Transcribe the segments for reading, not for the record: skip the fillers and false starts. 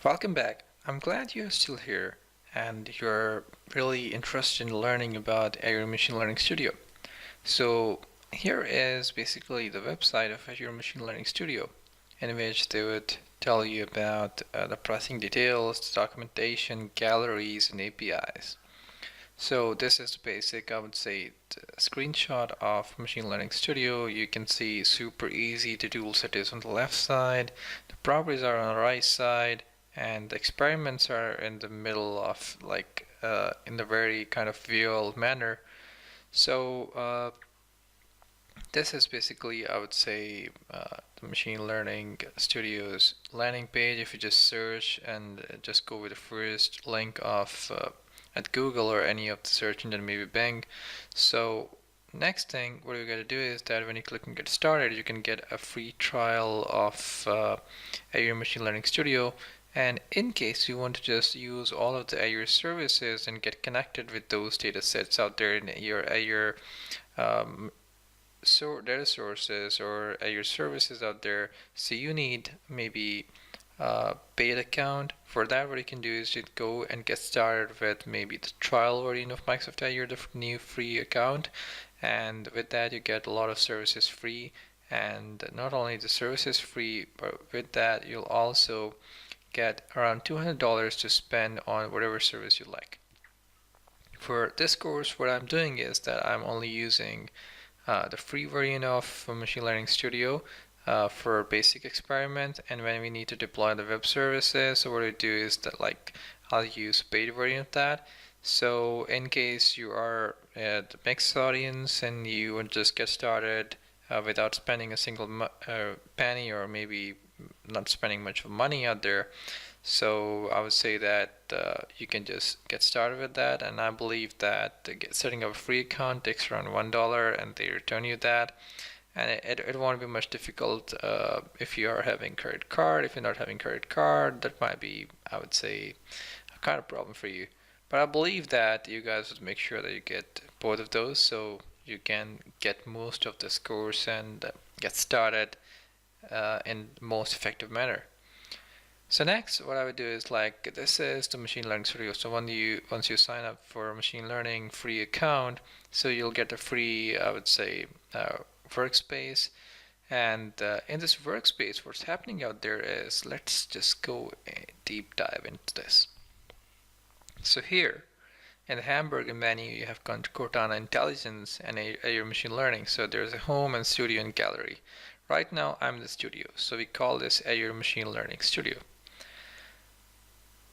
Welcome back. I'm glad you're still here and you're really interested in learning about Azure Machine Learning Studio. So here is basically the website of Azure Machine Learning Studio, in which they would tell you about the pricing details, the documentation, galleries, and APIs. So this is the basic, I would say, screenshot of Machine Learning Studio. You can see super easy. The tool set is on the left side, the properties are on the right side, and the experiments are in the middle of in the very kind of visual manner. So this is basically, I would say, the Machine Learning Studio's landing page. If you just search and just go with the first link of at Google or any of the search engine, maybe Bing. So next thing, what you're going to do is that when you click on Get Started, you can get a free trial of Azure Machine Learning Studio. And in case you want to just use all of the Azure services and get connected with those data sets out there in your Azure data sources or Azure services out there, so you need maybe a paid account. For that, what you can do is you go and get started with maybe the trial version of Microsoft Azure, the new free account, and with that you get a lot of services free. And not only the services free, but with that you'll also get around $200 to spend on whatever service you like. For this course, what I'm doing is that I'm only using the free version of Machine Learning Studio for basic experiment, and when we need to deploy the web services, so what I do is that I'll use paid version of that. So in case you are the mixed audience and you want to just get started without spending a single penny, or maybe not spending much of money out there, so I would say that you can just get started with that. And I believe that setting up a free account takes around $1 and they return you that. And it won't be much difficult if you are having credit card. If you're not having credit card, that might be, I would say, a kind of problem for you. But I believe that you guys would make sure that you get both of those, so you can get most of this course and get started in the most effective manner. So next, what I would do is this is the Machine Learning Studio. So once you sign up for a machine learning free account, so you'll get a free, I would say, workspace. And in this workspace, what's happening out there is, let's just go a deep dive into this. So here in the hamburger menu, you have Cortana Intelligence and Azure Machine Learning. So there's a home and studio and gallery. Right now, I'm in the studio, so we call this Azure Machine Learning Studio.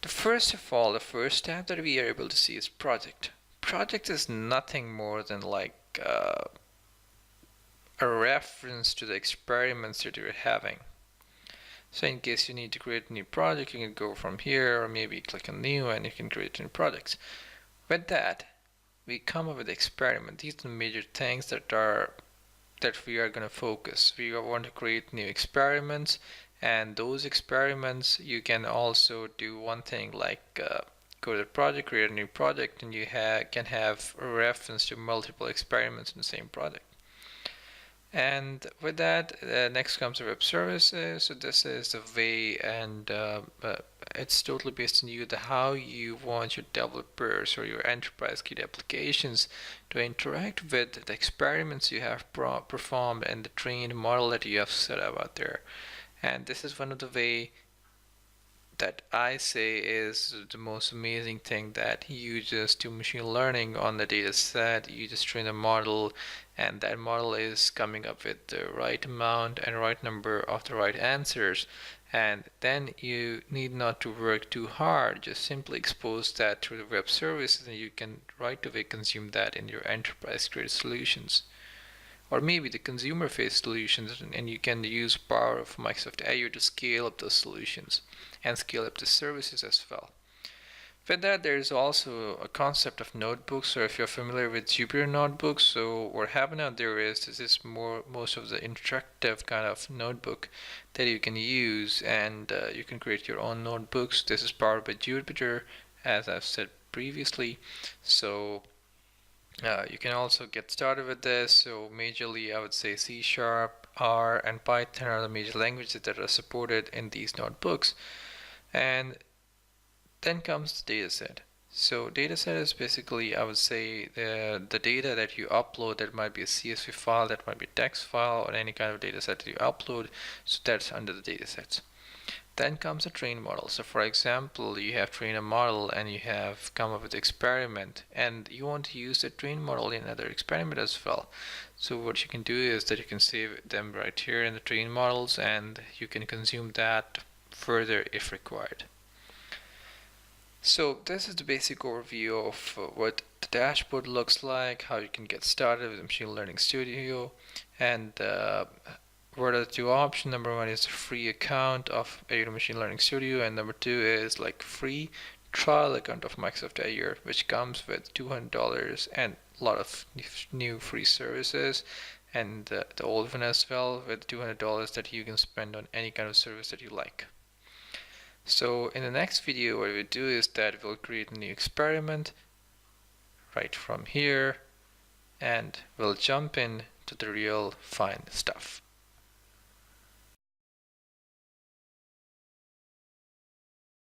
First of all, the first tab that we are able to see is project. Project is nothing more than a reference to the experiments that you're having. So in case you need to create a new project, you can go from here, or maybe click on new and you can create new projects. With that, we come up with the experiment. These are the major things that we are going to focus. We want to create new experiments, and those experiments you can also do one thing go to the project, create a new project, and you can have a reference to multiple experiments in the same project. And with that, next comes the web services. So this is the way, and it's totally based on you, how you want your developers or your enterprise key applications to interact with the experiments you have performed and the trained model that you have set up out there. And this is one of the way that I say is the most amazing thing, that you just do machine learning on the data set. You just train a model, and that model is coming up with the right amount and right number of the right answers. And then you need not to work too hard. Just simply expose that through the web services, and you can right away consume that in your enterprise grade solutions, or maybe the consumer face solutions, and you can use power of Microsoft Azure to scale up those solutions and scale up the services as well. With that, there is also a concept of notebooks. So if you're familiar with Jupyter notebooks, so what happened out there is this is most of the interactive kind of notebook that you can use, and you can create your own notebooks. This is powered by Jupyter, as I've said previously. So you can also get started with this. So majorly, I would say C#, R, and Python are the major languages that are supported in these notebooks. And then comes the dataset. So dataset is basically, I would say, the data that you upload. That might be a CSV file, that might be a text file, or any kind of dataset that you upload. So that's under the datasets. Then comes a trained model. So for example, you have trained a model and you have come up with an experiment, and you want to use the trained model in another experiment as well. So what you can do is that you can save them right here in the trained models, and you can consume that further if required. So this is the basic overview of what the dashboard looks like, how you can get started with Machine Learning Studio, and what are the two options. Number one is a free account of Azure Machine Learning Studio, and number two is like free trial account of Microsoft Azure, which comes with $200 and a lot of new free services, and the old one as well with $200 that you can spend on any kind of service that you like. So in the next video, what we do is that we'll create a new experiment right from here, and we'll jump in to the real fine stuff.